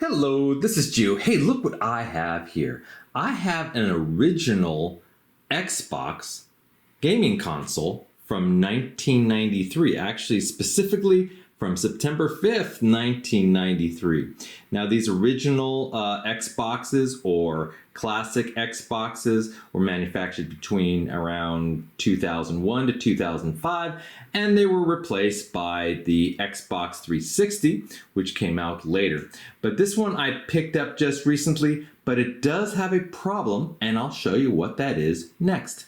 Hello, this is Jew. Hey, look what I have here. I have an original Xbox gaming console from 1993, actually specifically from September 5th, 1993. Now these original Xboxes or classic Xboxes were manufactured between around 2001 to 2005, and they were replaced by the Xbox 360, which came out later. But this one I picked up just recently, but it does have a problem, and I'll show you what that is next.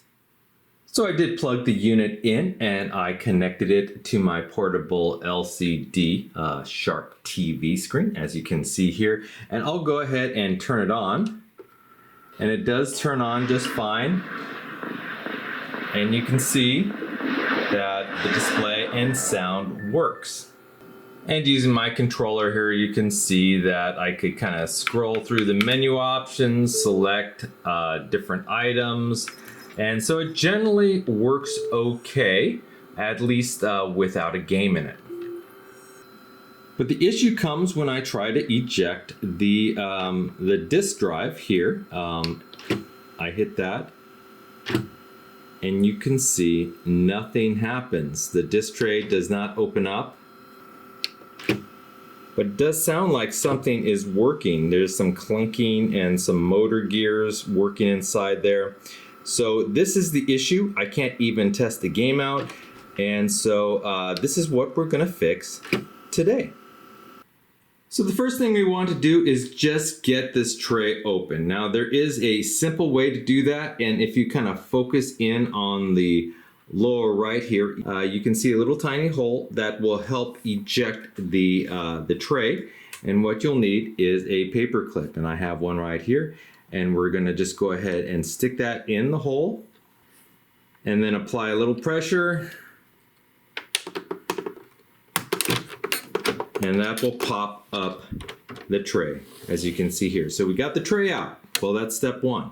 So I did plug the unit in and I connected it to my portable LCD Sharp TV screen, as you can see here. And I'll go ahead and turn it on. And it does turn on just fine. And you can see that the display and sound works. And using my controller here, you can see that I could kind of scroll through the menu options, select different items. And so it generally works okay, at least without a game in it. But the issue comes when I try to eject the disk drive here. I hit that, and you can see nothing happens. The disk tray does not open up. But it does sound like something is working. There's some clinking and some motor gears working inside there. So this is the issue. I can't even test the game out. And so this is what we're gonna fix today. So the first thing we want to do is just get this tray open. Now there is a simple way to do that. And if you kind of focus in on the lower right here, you can see a little tiny hole that will help eject the tray. And what you'll need is a paper clip. And I have one right here. And we're going to just go ahead and stick that in the hole and then apply a little pressure, and that will pop up the tray, as you can see here. So we got the tray out. Well, that's step one.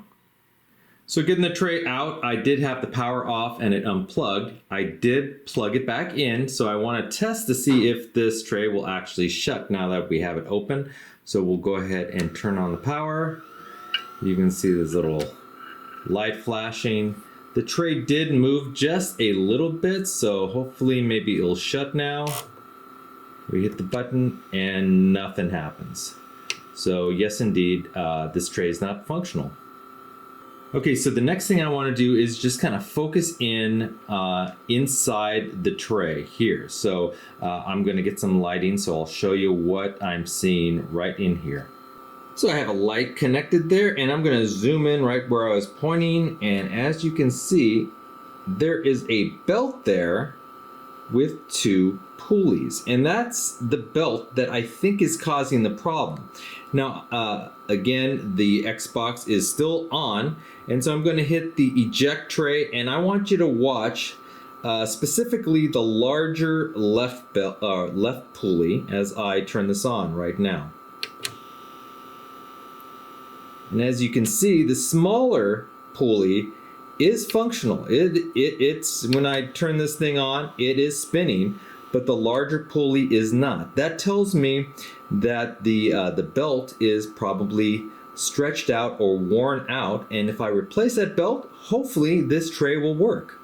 So getting the tray out, I did have the power off and it unplugged. I did plug it back in, so I want to test to see if this tray will actually shut now that we have it open. So we'll go ahead and turn on the power. You can see this little light flashing. The tray did move just a little bit, so hopefully maybe it'll shut now. We hit the button and nothing happens. So yes, indeed, this tray is not functional. Okay, so the next thing I want to do is just kind of focus in inside the tray here. So I'm going to get some lighting, so I'll show you what I'm seeing right in here. So I have a light connected there, and I'm going to zoom in right where I was pointing, and as you can see, there is a belt there with two pulleys, and that's the belt that I think is causing the problem. Now again, the Xbox is still on, and so I'm going to hit the eject tray, and I want you to watch specifically the larger left pulley as I turn this on right now. And as you can see, the smaller pulley is functional. It's when I turn this thing on, it is spinning, but the larger pulley is not. That tells me that the belt is probably stretched out or worn out, and if I replace that belt, hopefully this tray will work.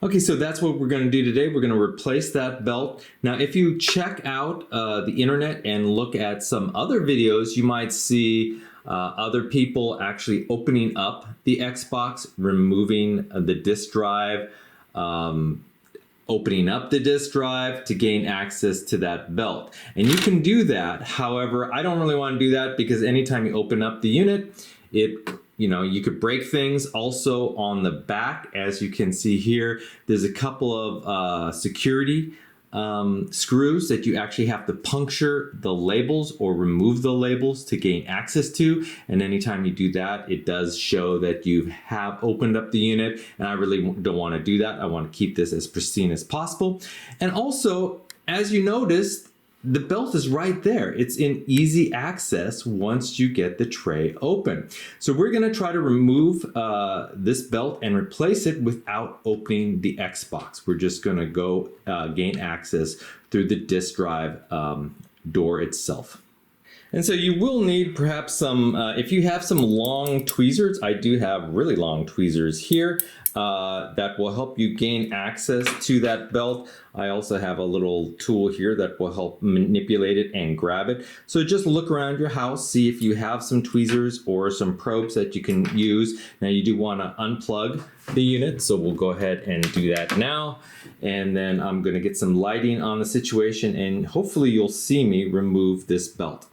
Okay, so that's what we're going to do today. We're going to replace that belt. Now, if you check out the internet and look at some other videos, you might see other people actually opening up the Xbox, removing the disk drive, opening up the disk drive to gain access to that belt. And you can do that. However, I don't really want to do that because anytime you open up the unit, you could break things. Also on the back, as you can see here, there's a couple of security screws that you actually have to puncture the labels or remove the labels to gain access to. And anytime you do that, it does show that you have opened up the unit. And I really don't want to do that. I want to keep this as pristine as possible. And also, as you noticed, the belt is right there. It's in easy access once you get the tray open. So we're going to try to remove this belt and replace it without opening the Xbox. We're just going to go gain access through the disk drive door itself. And so you will need perhaps some, if you have some long tweezers, I do have really long tweezers here that will help you gain access to that belt. I also have a little tool here that will help manipulate it and grab it. So just look around your house, see if you have some tweezers or some probes that you can use. Now you do want to unplug the unit, so we'll go ahead and do that now. And then I'm going to get some lighting on the situation, and hopefully you'll see me remove this belt.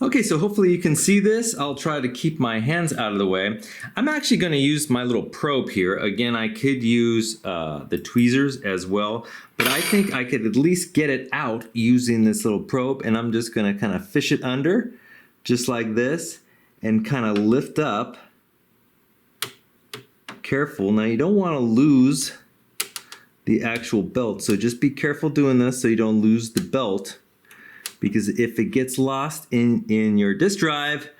Okay, so hopefully you can see this. I'll try to keep my hands out of the way. I'm actually going to use my little probe here. Again, I could use the tweezers as well, but I think I could at least get it out using this little probe, and I'm just going to kind of fish it under, just like this, and kind of lift up. Careful. Now you don't want to lose the actual belt, so just be careful doing this so you don't lose the belt. Because if it gets lost in your disk drive,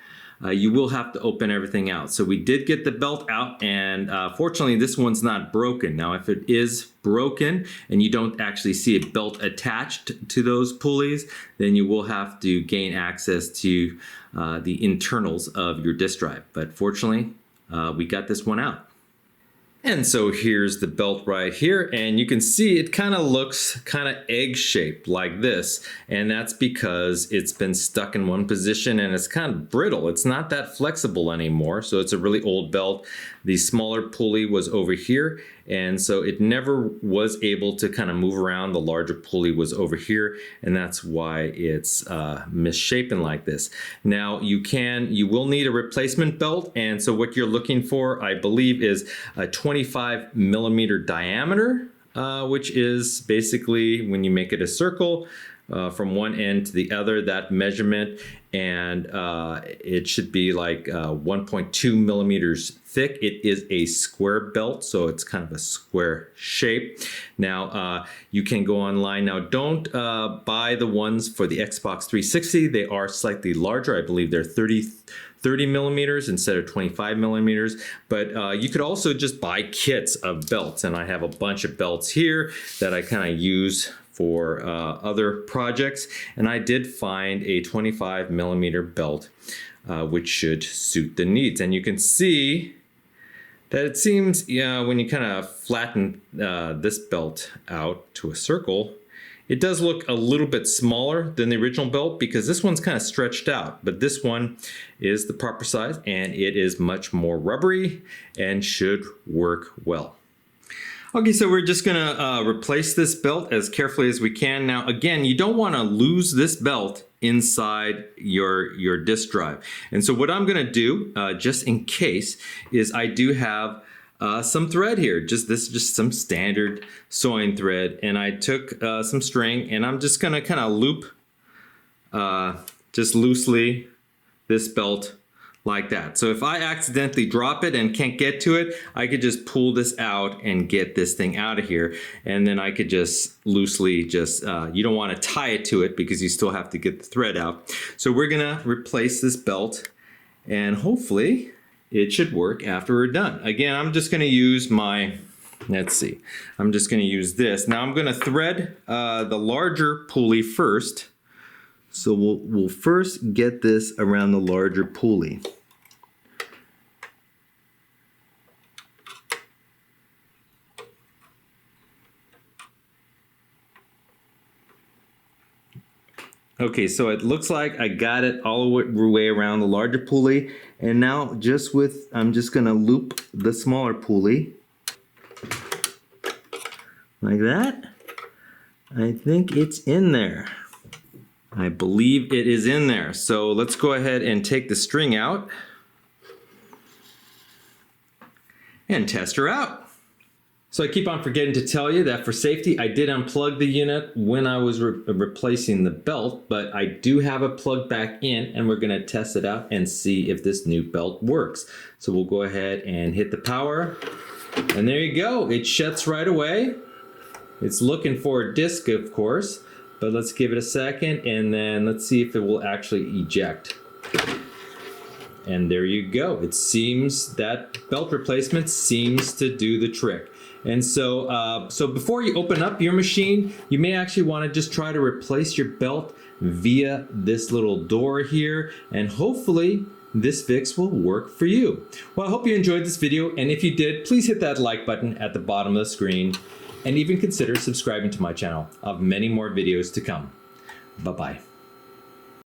you will have to open everything out. So we did get the belt out, and fortunately this one's not broken. Now if it is broken and you don't actually see a belt attached to those pulleys, then you will have to gain access to the internals of your disk drive. But fortunately, we got this one out. And so here's the belt right here, and you can see it kind of looks kind of egg-shaped like this, and that's because it's been stuck in one position and it's kind of brittle. It's not that flexible anymore, so it's a really old belt. The smaller pulley was over here, and so it never was able to kind of move around. The larger pulley was over here, and that's why it's misshapen like this. Now you will need a replacement belt, and so what you're looking for, I believe, is a 25 millimeter diameter, which is basically when you make it a circle from one end to the other, that measurement, and it should be like 1.2 millimeters thick. It is a square belt, so it's kind of a square shape. Now you can go online. Now don't buy the ones for the Xbox 360. They are slightly larger. I believe they're 30 millimeters instead of 25 millimeters. But you could also just buy kits of belts, and I have a bunch of belts here that I kind of use for other projects, and I did find a 25 millimeter belt which should suit the needs. And you can see that it seems, when you kind of flatten this belt out to a circle, it does look a little bit smaller than the original belt because this one's kind of stretched out, but this one is the proper size, and it is much more rubbery and should work well. Okay, so we're just gonna replace this belt as carefully as we can. Now, again, you don't wanna lose this belt inside your disk drive. And so what I'm gonna do, just in case, is I do have some thread here, just some standard sewing thread. And I took some string, and I'm just gonna kind of loop just loosely this belt like that. So if I accidentally drop it and can't get to it, I could just pull this out and get this thing out of here. And then I could just loosely you don't want to tie it to it because you still have to get the thread out. So we're gonna replace this belt, and hopefully it should work after we're done. Again, I'm just gonna use I'm just gonna use this. Now I'm gonna thread the larger pulley first. So we'll first get this around the larger pulley. Okay, so it looks like I got it all the way around the larger pulley, and now I'm just gonna loop the smaller pulley like that. I think it's in there. I believe it is in there. So let's go ahead and take the string out and test her out. So I keep on forgetting to tell you that for safety, I did unplug the unit when I was replacing the belt, but I do have it plugged back in, and we're gonna test it out and see if this new belt works. So we'll go ahead and hit the power, and there you go. It shuts right away. It's looking for a disc, of course. But let's give it a second, and then let's see if it will actually eject. And there you go. It seems that belt replacement seems to do the trick. And so, so before you open up your machine, you may actually want to just try to replace your belt via this little door here, and hopefully this fix will work for you. Well, I hope you enjoyed this video, and if you did, please hit that like button at the bottom of the screen, and even consider subscribing to my channel. I have many more videos to come. Bye-bye.